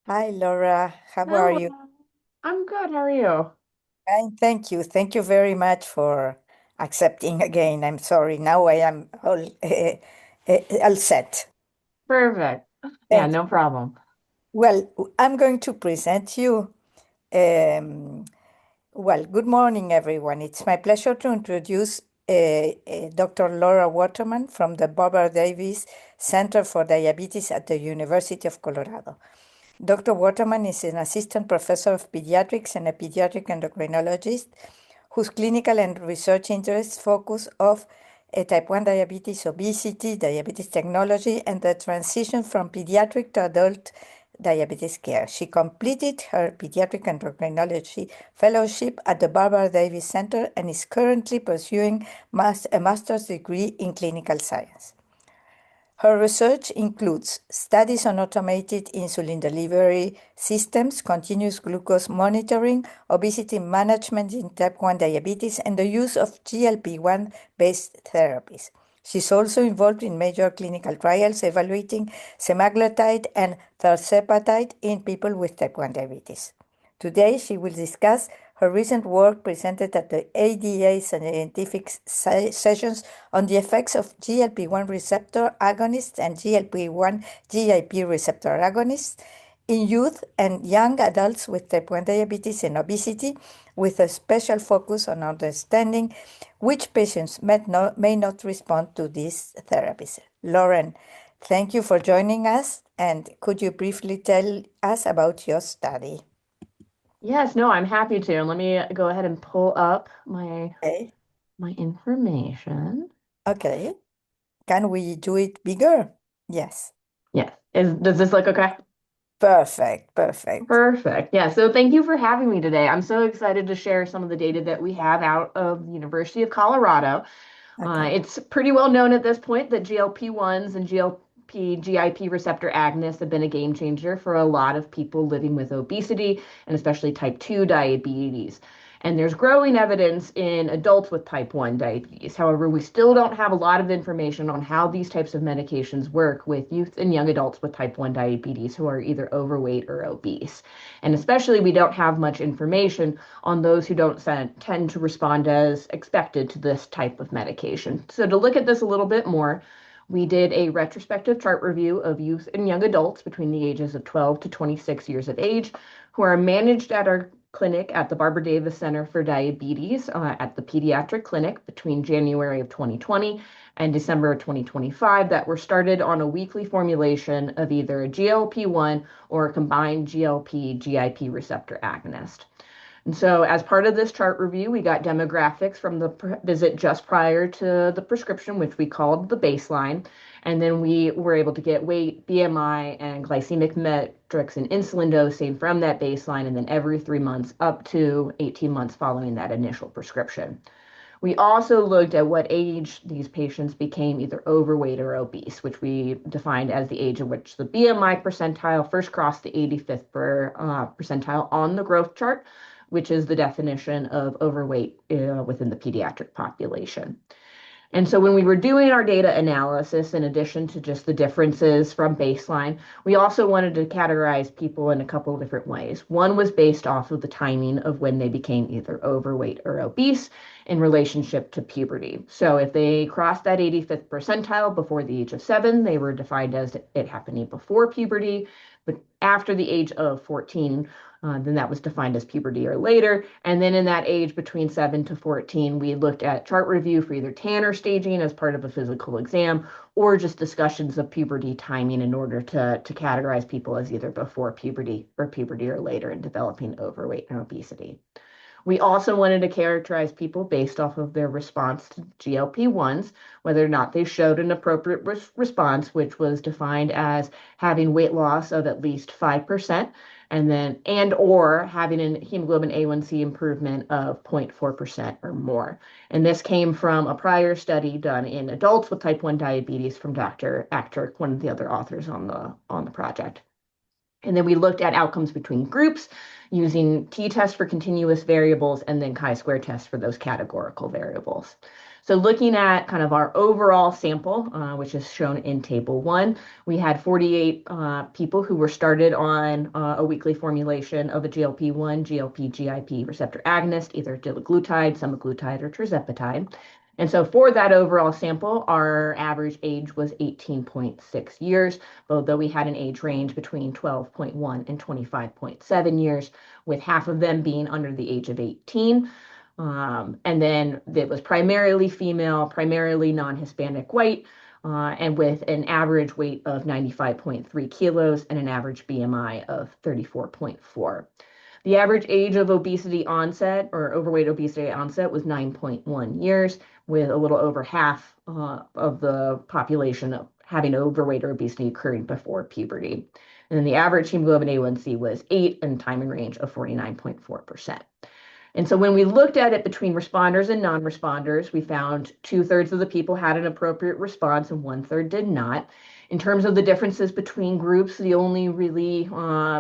Hi, Laura. How are Hello, you? I'm good. How are you? Fine, thank you. Thank you very much for accepting again. I'm sorry. Now I am all set. Perfect. Yeah, Thank you. no problem. Well, I'm going to present you. Um, Good morning, everyone. It's my pleasure to introduce Dr. Laura Waterman from the Barbara Davis Center for Diabetes at the University of Colorado. Dr. Waterman is an assistant professor of pediatrics and a pediatric endocrinologist whose clinical and research interests focus of type 1 diabetes, obesity, diabetes technology, and the transition from pediatric to adult diabetes care. She completed her pediatric endocrinology fellowship at the Barbara Davis Center and is currently pursuing a master's degree in clinical science. Her research includes studies on automated insulin delivery systems, continuous glucose monitoring, obesity management in type 1 diabetes, and the use of GLP-1 based therapies. She's also involved in major clinical trials evaluating semaglutide and tirzepatide in people with type 1 diabetes. Today, she will discuss her recent work presented at the ADA scientific sessions on the effects of GLP-1 receptor agonists and GLP-1 GIP receptor agonists in youth and young adults with type 1 diabetes and obesity, with a special focus on understanding which patients may not respond to these therapies. Lauren, thank you for joining us, and could you briefly tell us about your study? Yes, no, I'm happy to. Let me go ahead and pull up Okay. my information. Okay. Can we do it bigger? Yes. Yes. Does this look okay? Perfect. Perfect. Perfect. Yeah, so thank you for having me today. I'm so excited to share some of the data that we have out of the University of Colorado. Okay. It's pretty well known at this point that GLP-1s and GIP receptor agonists have been a game changer for a lot of people living with obesity and especially type 2 diabetes. And there's growing evidence in adults with type 1 diabetes. However, we still don't have a lot of information on how these types of medications work with youth and young adults with type 1 diabetes who are either overweight or obese. And especially, we don't have much information on those who don't tend to respond as expected to this type of medication. So, to look at this a little bit more, we did a retrospective chart review of youth and young adults between the ages of 12 to 26 years of age who are managed at our clinic at the Barbara Davis Center for Diabetes at the pediatric clinic between January of 2020 and December of 2025 that were started on a weekly formulation of either a GLP-1 or a combined GLP-GIP receptor agonist. And so, as part of this chart review, we got demographics from the visit just prior to the prescription, which we called the baseline. And then we were able to get weight, BMI, and glycemic metrics and insulin dosing from that baseline, and then every 3 months up to 18 months following that initial prescription. We also looked at what age these patients became either overweight or obese, which we defined as the age at which the BMI percentile first crossed the 85th percentile on the growth chart, which is the definition of overweight within the pediatric population. And so when we were doing our data analysis, in addition to just the differences from baseline, we also wanted to categorize people in a couple of different ways. One was based off of the timing of when they became either overweight or obese in relationship to puberty. So if they crossed that 85th percentile before the age of 7, they were defined as it happening before puberty. But after the age of 14, then that was defined as puberty or later. And then in that age between 7 to 14, we looked at chart review for either Tanner staging as part of a physical exam or just discussions of puberty timing in order to categorize people as either before puberty or later in developing overweight and obesity. We also wanted to characterize people based off of their response to GLP-1s, whether or not they showed an appropriate response, which was defined as having weight loss of at least 5%, and or having an hemoglobin A1C improvement of 0.4% or more. And this came from a prior study done in adults with type 1 diabetes from Dr. Achter, one of the other authors on the project. And then we looked at outcomes between groups using t-tests for continuous variables and then chi-square tests for those categorical variables. So looking at kind of our overall sample, which is shown in table one, we had 48 people who were started on a weekly formulation of a GLP-1, GLP-GIP receptor agonist, either dulaglutide, semaglutide, or tirzepatide. And so for that overall sample, our average age was 18.6 years, although we had an age range between 12.1 and 25.7 years, with half of them being under the age of 18. And then it was primarily female, primarily non-Hispanic white, and with an average weight of 95.3 kilos and an average BMI of 34.4. The average age of obesity onset or overweight obesity onset was 9.1 years, with a little over half of the population having overweight or obesity occurring before puberty. And then the average hemoglobin A1C was 8 and time in range of 49.4%. And so when we looked at it between responders and non-responders, we found 2/3 of the people had an appropriate response and 1/3 did not. In terms of the differences between groups, the only really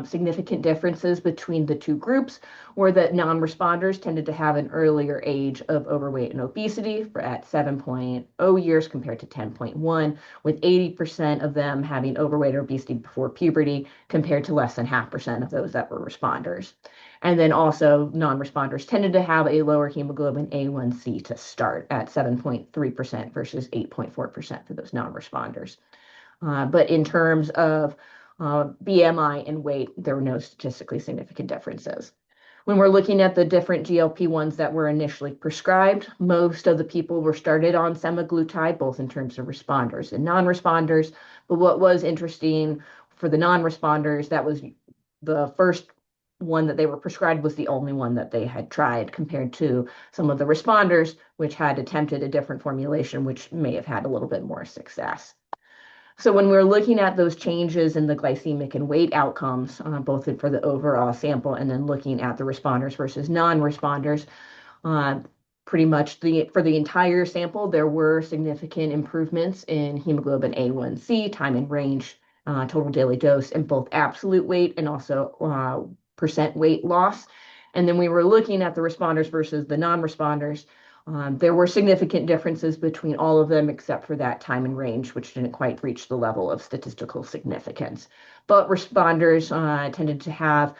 significant differences between the two groups were that non-responders tended to have an earlier age of overweight and obesity at 7.0 years compared to 10.1, with 80% of them having overweight or obesity before puberty compared to less than 0.5% of those that were responders. And then also non-responders tended to have a lower hemoglobin A1C to start at 7.3% versus 8.4% for those non-responders. But in terms of BMI and weight, there were no statistically significant differences. When we're looking at the different GLP-1s that were initially prescribed, most of the people were started on semaglutide, both in terms of responders and non-responders. But what was interesting for the non-responders, that was the first one that they were prescribed was the only one that they had tried compared to some of the responders, which had attempted a different formulation, which may have had a little bit more success. So when we're looking at those changes in the glycemic and weight outcomes, both for the overall sample and then looking at the responders versus non-responders, uh, pretty much for the entire sample, there were significant improvements in hemoglobin A1C, time in range, total daily dose, and both absolute weight and also percent weight loss. And then we were looking at the responders versus the non-responders. There were significant differences between all of them except for that time and range, which didn't quite reach the level of statistical significance. But responders tended to have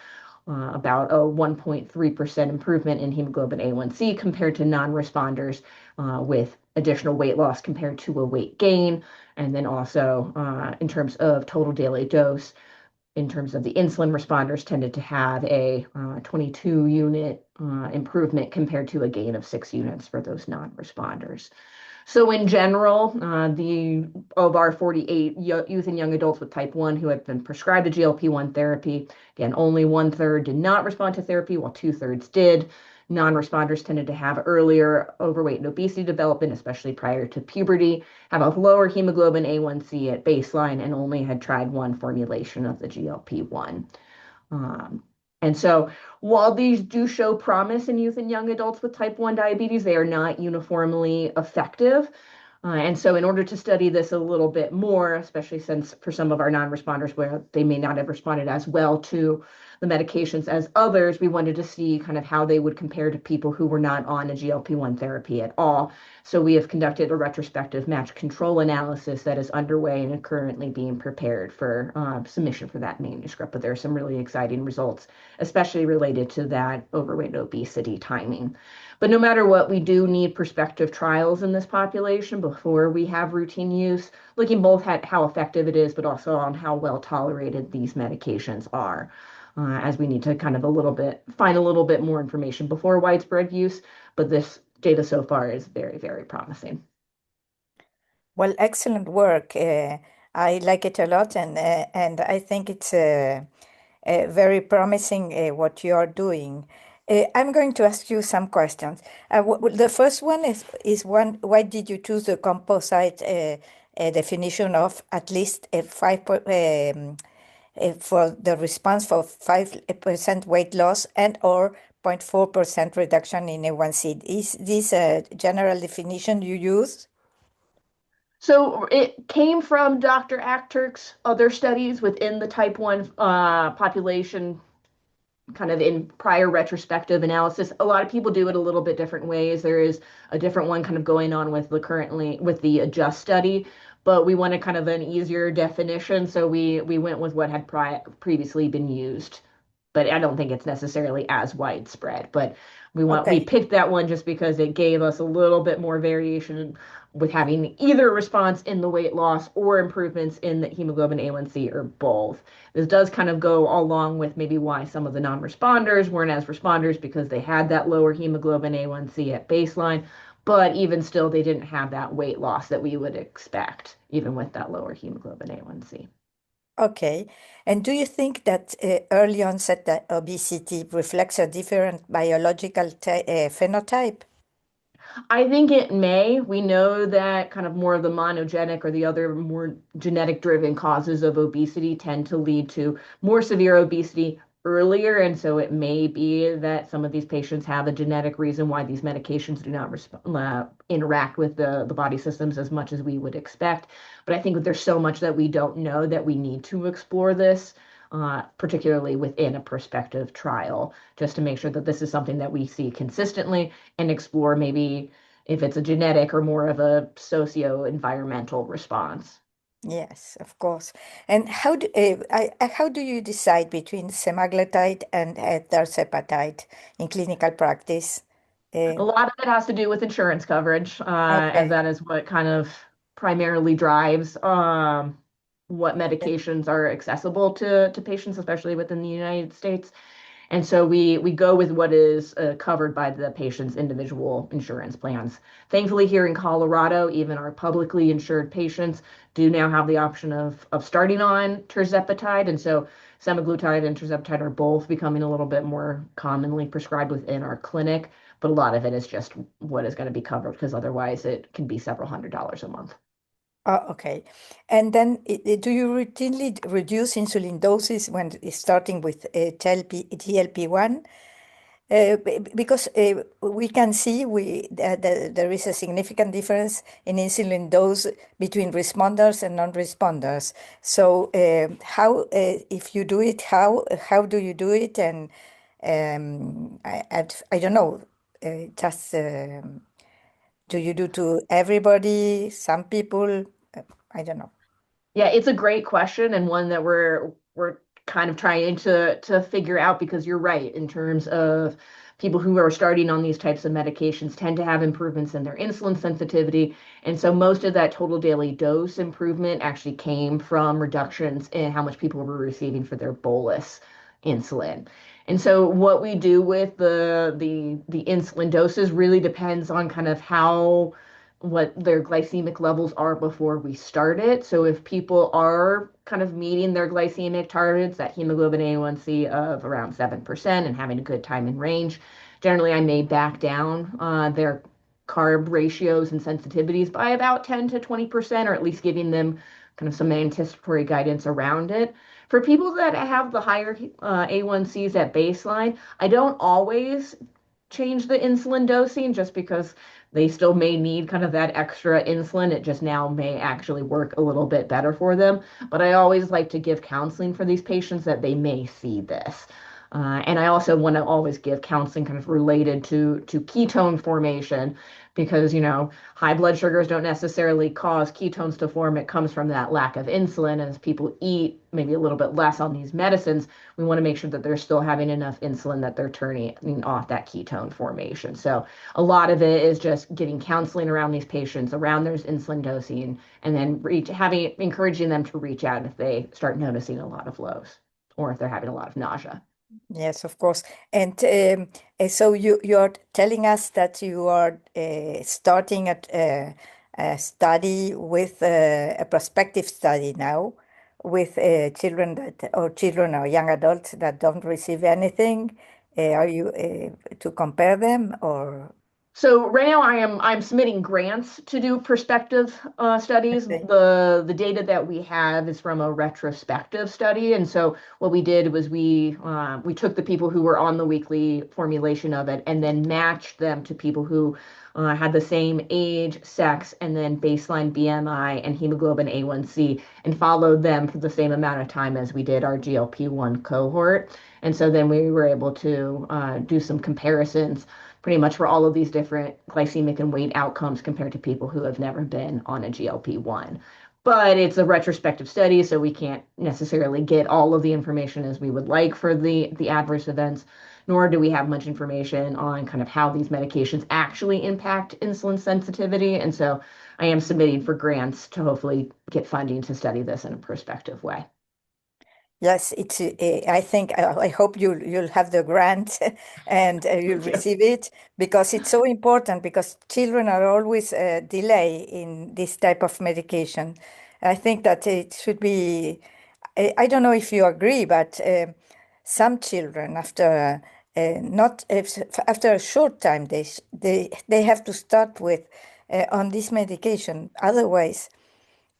about a 1.3% improvement in hemoglobin A1C compared to non-responders with additional weight loss compared to a weight gain. And then also in terms of total daily dose, in terms of the insulin responders tended to have a 22 unit improvement compared to a gain of 6 units for those non-responders. So in general, of our 48 youth and young adults with type 1 who had been prescribed a GLP-1 therapy, again, only 1/3 did not respond to therapy, while 2/3 did. Non-responders tended to have earlier overweight and obesity development, especially prior to puberty, have a lower hemoglobin A1C at baseline, and only had tried one formulation of the GLP-1. Um, and so while these do show promise in youth and young adults with type 1 diabetes, they are not uniformly effective. And so in order to study this a little bit more, especially since for some of our non-responders where they may not have responded as well to the medications as others, we wanted to see kind of how they would compare to people who were not on a GLP-1 therapy at all. So we have conducted a retrospective match control analysis that is underway and currently being prepared for submission for that manuscript. But there are some really exciting results, especially related to that overweight and obesity timing. But no matter what, we do need prospective trials in this population before we have routine use, looking both at how effective it is, but also on how well tolerated these medications are. As we need to kind of find a little bit more information before widespread use, but this data so far is very, very promising. Well, excellent work. I like it a lot, and I think it's very promising what you are doing. I'm going to ask you some questions. The first one is one, why did you choose the composite definition of at least a for the response for 5% weight loss and or 0.4% reduction in A1C? Is this a general definition you use? So it came from Dr. Achter's other studies within the type 1 population kind of in prior retrospective analysis. A lot of people do it a little bit different ways. There is a different one kind of going on with the currently with the adjust study, but we wanted kind of an easier definition, so we went with what had previously been used. But I don't think it's necessarily as widespread. But we Okay. picked that one just because it gave us a little bit more variation with having either a response in the weight loss or improvements in the hemoglobin A1C or both. This does kind of go along with maybe why some of the non-responders weren't as responders because they had that lower hemoglobin A1C at baseline, but even still, they didn't have that weight loss that we would expect, even with that lower hemoglobin A1C. Okay. And do you think that early onset obesity reflects a different biological phenotype? I think it may. We know that kind of more of the monogenic or the other more genetic driven causes of obesity tend to lead to more severe obesity earlier. And so it may be that some of these patients have a genetic reason why these medications do not interact with the body systems as much as we would expect. But I think that there's so much that we don't know that we need to explore this. Particularly within a prospective trial, just to make sure that this is something that we see consistently and explore maybe if it's a genetic or more of a socio-environmental response. Yes, of course. And how do you decide between semaglutide and tirzepatide in clinical practice? A Uh, lot of it has to do with insurance coverage, as okay. that is what kind of primarily drives what medications are accessible to patients, especially within the United States. And so we go with what is covered by the patient's individual insurance plans. Thankfully, here in Colorado, even our publicly insured patients do now have the option of starting on tirzepatide. And so semaglutide and tirzepatide are both becoming a little bit more commonly prescribed within our clinic. But a lot of it is just what is going to be covered because otherwise it can be several $100s a month. Oh, okay. And then do you routinely reduce insulin doses when starting with GLP-1? Because we can see that there is a significant difference in insulin dose between responders and non-responders. So if you do it, how do you do it? And I don't know, just do you do to everybody, some people? I don't know. Yeah, it's a great question and one that we're kind of trying to figure out because you're right in terms of people who are starting on these types of medications tend to have improvements in their insulin sensitivity. And so most of that total daily dose improvement actually came from reductions in how much people were receiving for their bolus insulin. And so what we do with the insulin doses really depends on kind of how what their glycemic levels are before we start it. So if people are kind of meeting their glycemic targets, that hemoglobin A1C of around 7% and having a good time in range, generally I may back down their carb ratios and sensitivities by about 10 to 20%, or at least giving them kind of some anticipatory guidance around it. For people that have the higher A1Cs at baseline, I don't always change the insulin dosing just because they still may need kind of that extra insulin. It just now may actually work a little bit better for them. But I always like to give counseling for these patients that they may see this. And I also want to always give counseling kind of related to ketone formation because, high blood sugars don't necessarily cause ketones to form. It comes from that lack of insulin. As people eat maybe a little bit less on these medicines, we want to make sure that they're still having enough insulin that they're turning off that ketone formation. So a lot of it is just getting counseling around these patients, around their insulin dosing, and then encouraging them to reach out if they start noticing a lot of lows or if they're having a lot of nausea. Yes, of course. And so you're telling us that you are starting a study with a prospective study now with children or young adults that don't receive anything. Are you to compare them or? So right now I'm submitting grants to do prospective studies. Okay. The data that we have is from a retrospective study, and so what we did was we took the people who were on the weekly formulation of it and then matched them to people who had the same age, sex, and then baseline BMI and hemoglobin A1C, and followed them for the same amount of time as we did our GLP-1 cohort. And so then we were able to do some comparisons pretty much for all of these different glycemic and weight outcomes compared to people who have never been on a GLP-1. But it's a retrospective study, so we can't necessarily get all of the information as we would like for the adverse events, nor do we have much information on kind of how these medications actually impact insulin sensitivity. And so I am submitting for grants to hopefully get funding to study this in a prospective way. Yes, it's. I think I hope you'll have the grant and you'll Thank you. receive it because it's so important because children are always delay in this type of medication. I think that it should be. I don't know if you agree, but some children not if, after a short time they have to start with on this medication. Otherwise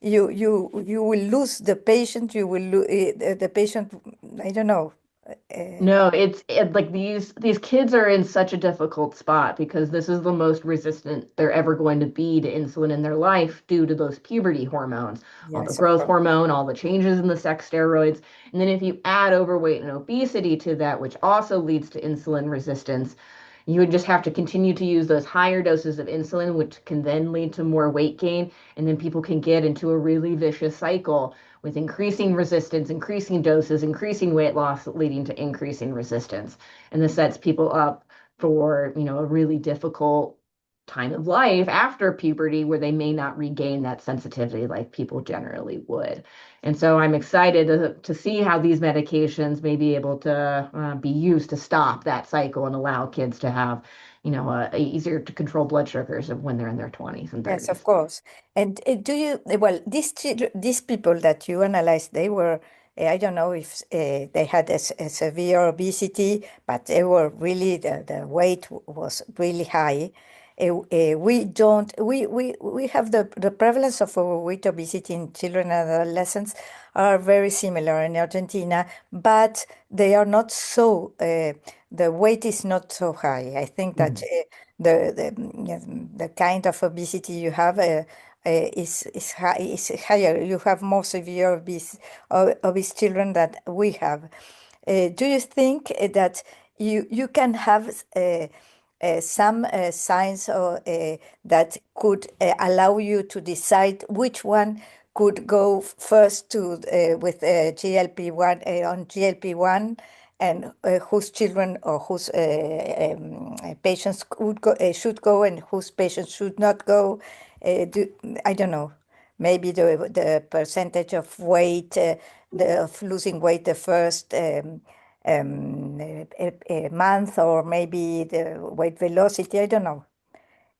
you will lose the patient. You will lose the patient. I don't know. No, like these kids are in such a difficult spot because this is the most resistant they're ever going to be to insulin in their life due to those puberty hormones, all the Yes, of growth course. hormone, all the changes in the sex steroids. And then if you add overweight and obesity to that, which also leads to insulin resistance, you would just have to continue to use those higher doses of insulin, which can then lead to more weight gain. And then people can get into a really vicious cycle with increasing resistance, increasing doses, increasing weight loss, leading to increasing resistance. And this sets people up for, a really difficult time of life after puberty where they may not regain that sensitivity like people generally would. And so I'm excited to see how these medications may be able to be used to stop that cycle and allow kids to have, easier to control blood sugars when they're in their 20s and Yes, of 30s. course. And do you, well, these people that you analyzed, they were, I don't know if they had a severe obesity, but they were really, the weight was really high. We have the prevalence of overweight obesity in children and adolescents are very similar in Argentina, but they are not so, the weight is not so high. I think that Mhm. the kind of obesity you have is higher. You have more severe obese children that we have. Do you think that you can have some signs that could allow you to decide which one could go first to with GLP-1 on GLP-1 and whose children or whose patients should go and whose patients should not go? Do, I don't know. Maybe the percentage of weight, of losing weight the first a month, or maybe the weight velocity. I don't know.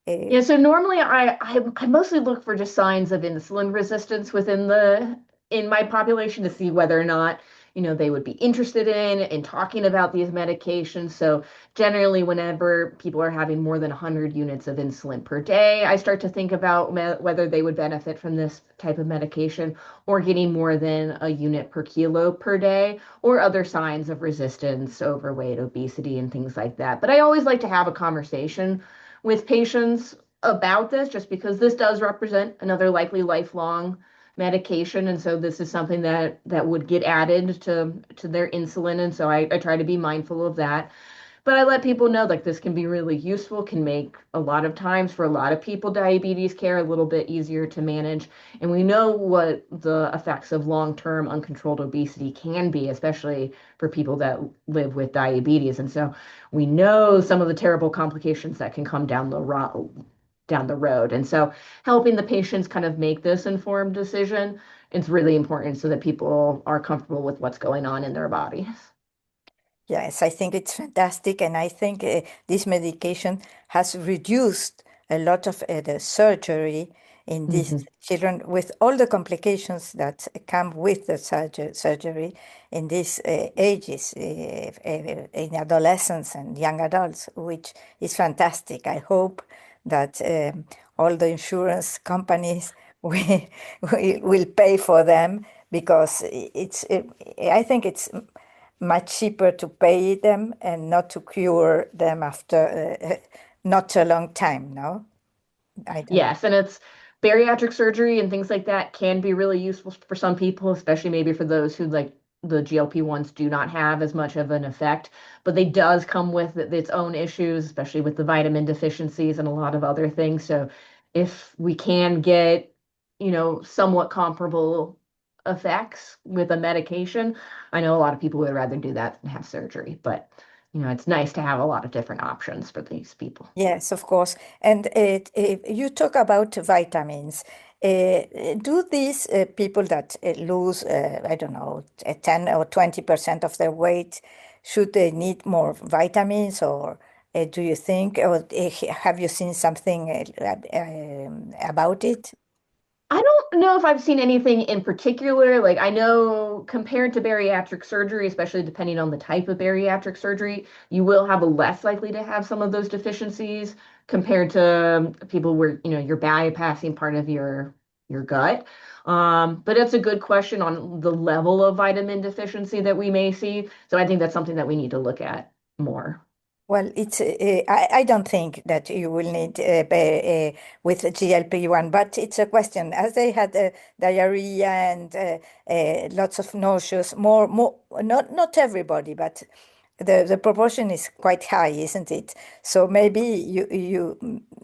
Uh, Yeah, so normally I mostly look for just signs of insulin resistance within the in my population to see whether or not, they would be interested in talking about these medications. So generally, whenever people are having more than 100 units of insulin per day, I start to think about whether they would benefit from this type of medication or getting more than a unit per kilo per day or other signs of resistance, overweight, obesity, and things like that. But I always like to have a conversation with patients about this just because this does represent another likely lifelong medication, and so this is something that would get added to their insulin, and so I try to be mindful of that. But I let people know like this can be really useful, can make a lot of times for a lot of people diabetes care a little bit easier to manage. And we know what the effects of long-term uncontrolled obesity can be, especially for people that live with diabetes. And so we know some of the terrible complications that can come down the road. And so helping the patients kind of make this informed decision, it's really important so that people are comfortable with what's going on in their bodies. yes, I think it's fantastic, and I think this medication has reduced a lot of the surgery in these Mhm. children with all the complications that come with the surgery in these ages, in adolescents and young adults, which is fantastic. I hope that all the insurance companies will pay for them because I think it's much cheaper to pay them and not to cure them after not a long time, no? I don't know. Yes, and it's bariatric surgery and things like that can be really useful for some people, especially maybe for those who like the GLP-1s do not have as much of an effect, but they does come with its own issues, especially with the vitamin deficiencies and a lot of other things. So if we can get, somewhat comparable effects with a medication, I know a lot of people would rather do that than have surgery, but it's nice to have a lot of different options for these people. Yes, of course. And you talk about vitamins. Do these people that lose, I don't know, 10 or 20% of their weight, should they need more vitamins, or do you think, or have you seen something about it? I don't know if I've seen anything in particular. Like, I know compared to bariatric surgery, especially depending on the type of bariatric surgery, you will have a less likely to have some of those deficiencies compared to people where, you're bypassing part of your gut. But it's a good question on the level of vitamin deficiency that we may see. So I think that's something that we need to look at more. Well, I don't think that you will need with GLP-1, but it's a question. As they had diarrhea and lots of nauseous, not everybody, but the proportion is quite high, isn't it? So maybe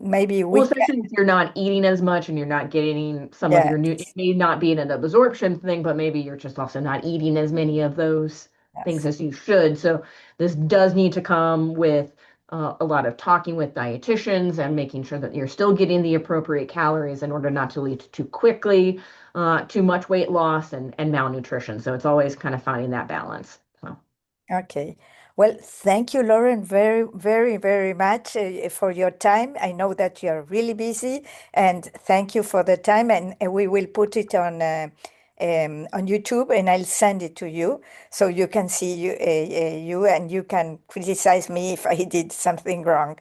maybe Well, we can, especially if you're not eating as much and you're not getting some of yeah, your new, it may not be an absorption thing, but maybe you're just also not eating as many of those things yes. as you should. So this does need to come with a lot of talking with dietitians and making sure that you're still getting the appropriate calories in order not to lead to too quickly, too much weight loss and malnutrition. So it's always kind of finding that balance. So. Okay. Well, thank you, Lauren, very, very, very much for your time. I know that you're really busy, and thank you for the time. And we will put it on YouTube, and I'll send it to you so you can see you, and you can criticize me if I did something wrong.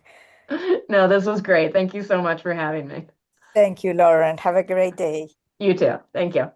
No, this was great. Thank you so much for having me. Thank you, Lauren. Have a great day. You too. Thank you.